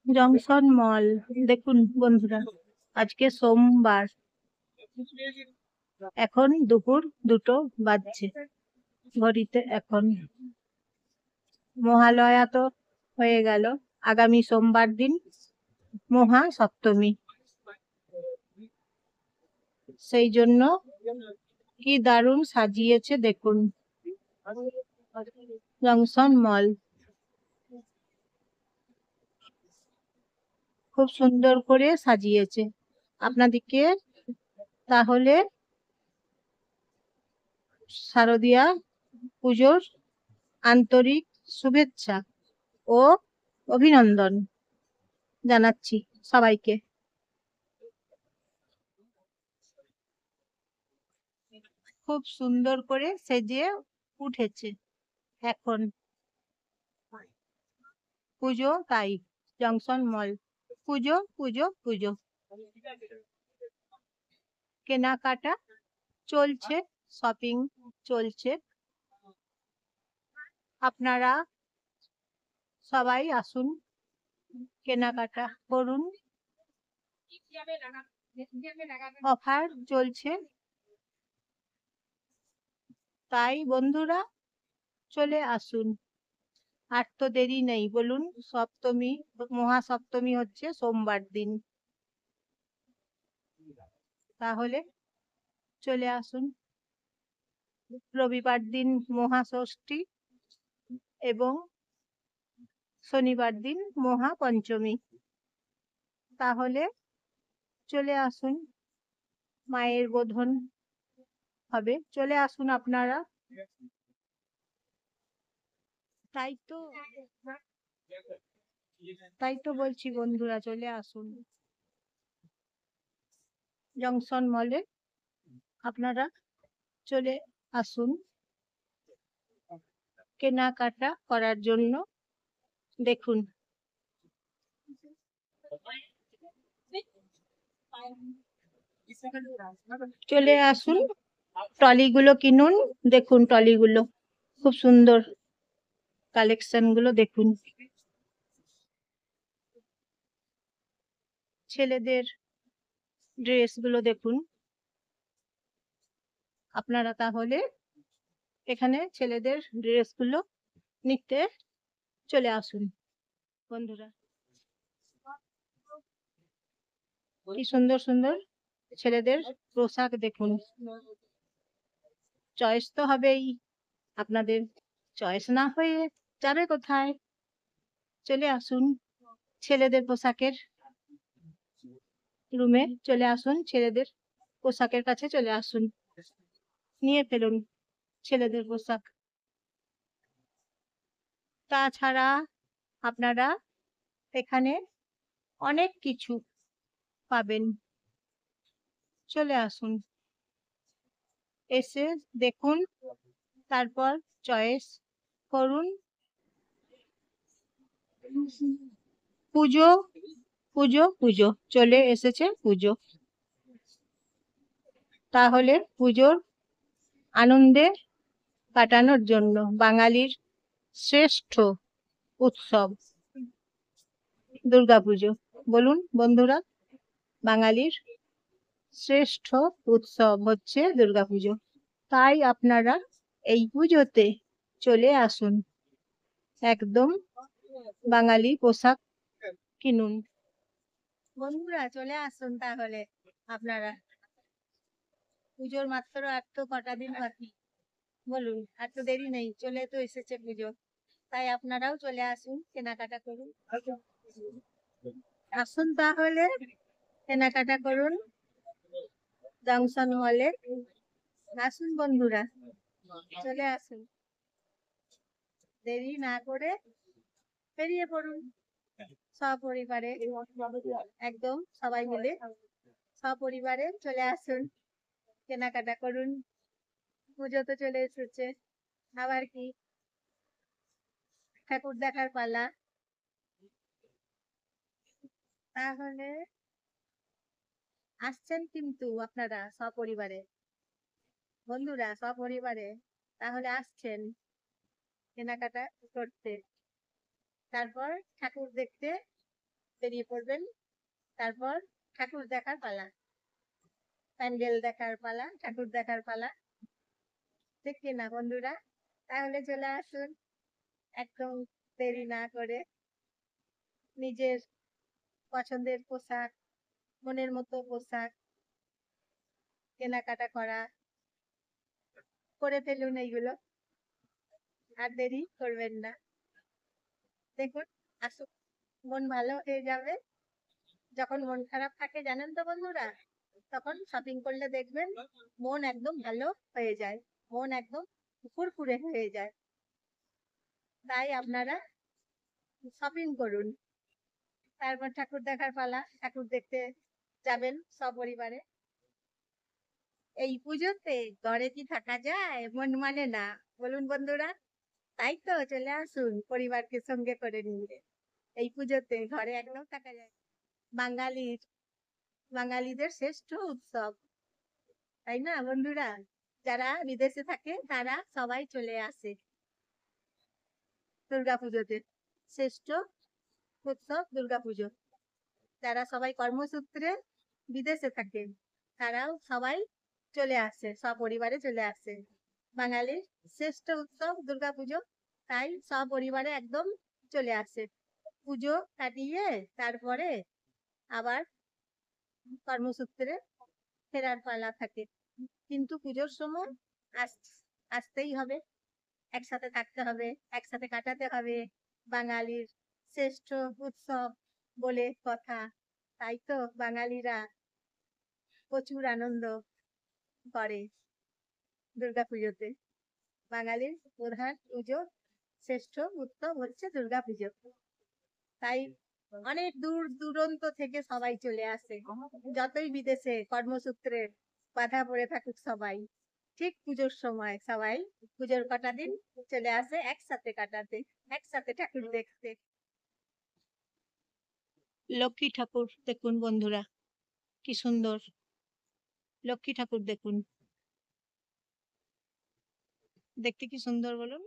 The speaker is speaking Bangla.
Junction mall. দেখুন বন্ধুরা, আজকে সোমবার, এখন দুপুর 2টো বাজছে ঘড়িতে। এখন মহালয়া তো হয়ে গেল, আগামী সোমবার দিন মহা সপ্তমী। সেই জন্য কি দারুণ সাজিয়েছে দেখুন জংশন মল, খুব সুন্দর করে সাজিয়েছে। আপনাদেরকে তাহলে শারদীয়া পুজোর আন্তরিক শুভেচ্ছা ও অভিনন্দন জানাচ্ছি সবাইকে। খুব সুন্দর করে সেজে উঠেছে এখন পুজো, তাই জংশন মল পুজো পুজো পুজো। কেনাকাটা চলছে, শপিং চলছে। আপনারা সবাই আসুন, কেনাকাটা করুন, অফার চলছে। তাই বন্ধুরা চলে আসুন, আর তো দেরি নেই। বলুন, সপ্তমী, মহাসপ্তমী হচ্ছে সোমবার দিন, তাহলে চলে আসুন। রবিবার দিন মহাষষ্ঠী এবং শনিবার দিন মহাপঞ্চমী, তাহলে চলে আসুন। মায়ের বোধন হবে, চলে আসুন আপনারা। তাই তো তাই তো বলছি বন্ধুরা, চলে আসুন জংশন মলে, আপনারা চলে আসুন কেনাকাটা করার জন্য। দেখুন চলে আসুন, ট্রলিগুলো কিনুন। দেখুন ট্রলিগুলো খুব সুন্দর, কালেকশন গুলো দেখুন। ছেলেদের ড্রেস গুলো দেখুন। আপনারা তাহলে এখানে ছেলেদের ড্রেস গুলো নিতে চলে আসুন বন্ধুরা। কি সুন্দর সুন্দর ছেলেদের পোশাক দেখুন। চয়েস তো হবেই, আপনাদের চয়েস না হয়ে যাবে কোথায়? চলে আসুন ছেলেদের পোশাকের রুমে, চলে আসুন ছেলেদের পোশাকের কাছে চলে আসুন, নিয়ে ফেলুন ছেলেদের পোশাক। তাছাড়া আপনারা এখানে অনেক কিছু পাবেন, চলে আসুন, এসে দেখুন, তারপর চয়েস করুন। পুজো পুজো পুজো চলে এসেছে পুজো, তাহলে পুজোর আনন্দে কাটানোর জন্য বাঙালির শ্রেষ্ঠ উৎসব দুর্গাপুজো। বলুন বন্ধুরা, বাঙালির শ্রেষ্ঠ উৎসব হচ্ছে দুর্গাপুজো। তাই আপনারা এই পুজোতে চলে আসুন, একদম বাঙালি পোশাক কিনুন। বন্ধুরা চলে আসুন তাহলে আপনারা, পুজোর মাত্র আর তো কটা দিন বাকি। বলুন, আর তো দেরি নেই, চলে তো এসেছে পুজো। তাই আপনারাও চলে আসুন, কেনাকাটা করুন। আসুন তাহলে কেনাকাটা করুন জংশন মলে। আসুন বন্ধুরা, চলে আসুন, দেরি না করে বেরিয়ে পড়ুন সপরিবারে, একদম সবাই মিলে সপরিবারে চলে আসুন, কেনাকাটা করুন। পুজো তো চলে এসেছে, আবার কি ঠাকুর দেখার পালা। তাহলে আসছেন কিন্তু আপনারা সপরিবারে, বন্ধুরা সপরিবারে তাহলে আসছেন কেনাকাটা করতে। তারপর ঠাকুর দেখতে বেরিয়ে পড়বেন। তারপর ঠাকুর দেখার পালা, প্যান্ডেল দেখার পালা, ঠাকুর দেখার পালা। ঠিক না বন্ধুরা? তাহলে চলে আসুন, একদম দেরি না করে। নিজের পছন্দের পোশাক, মনের মতো পোশাক কেনাকাটা করে ফেলুন এইগুলো, আর দেরি করবেন না। দেখুন, আসুন, মন ভালো হয়ে যাবে। যখন মন খারাপ থাকে জানেন তো বন্ধুরা, তখন শপিং করলে দেখবেন মন একদম ভালো হয়ে যায়, মন একদম ফুরফুরে হয়ে যায়। তাই আপনারা শপিং করুন। তারপর ঠাকুর দেখার পালা, ঠাকুর দেখতে যাবেন সপরিবারে। এই পুজোতে ঘরে কি থাকা যায়? মন মানে না, বলুন বন্ধুরা? তাই তো চলে আসুন পরিবারকে সঙ্গে করে নিয়ে। এই পুজোতে ঘরে একদম থাকা যায়। বাঙালির বাঙালিদের শ্রেষ্ঠ উৎসব, তাই না বন্ধুরা? যারা বিদেশে থাকে তারা সবাই চলে আসে দুর্গাপুজোতে। শ্রেষ্ঠ উৎসব দুর্গাপুজো। যারা সবাই কর্মসূত্রে বিদেশে থাকে তারাও সবাই চলে আসে, সপরিবারে চলে আসে। বাঙালির শ্রেষ্ঠ উৎসব দুর্গাপুজো, তাই সপরিবারে একদম চলে আসে। পুজো কাটিয়ে তারপরে আবার কর্মসূত্রে ফেরার পালা থাকে। কিন্তু পুজোর সময় আসতেই হবে, একসাথে থাকতে হবে, একসাথে কাটাতে হবে। বাঙালির শ্রেষ্ঠ উৎসব বলে কথা, তাই তো বাঙালিরা প্রচুর আনন্দ করে দুর্গাপুজোতে। বাঙালির প্রধান পুজো, শ্রেষ্ঠ উৎসব হচ্ছে দুর্গাপুজো। তাই অনেক দূর দূরান্ত থেকে সবাই চলে আসে, যতই বিদেশে কর্মসূত্রে বাধা পড়ে থাকুক সবাই। ঠিক পুজোর সময় সবাই পুজোর কটা দিন চলে আসে একসাথে কাটাতে, একসাথে ঠাকুর দেখতে। লক্ষ্মী ঠাকুর দেখুন বন্ধুরা, কি সুন্দর লক্ষ্মী ঠাকুর দেখুন, দেখতে কি সুন্দর বলুন।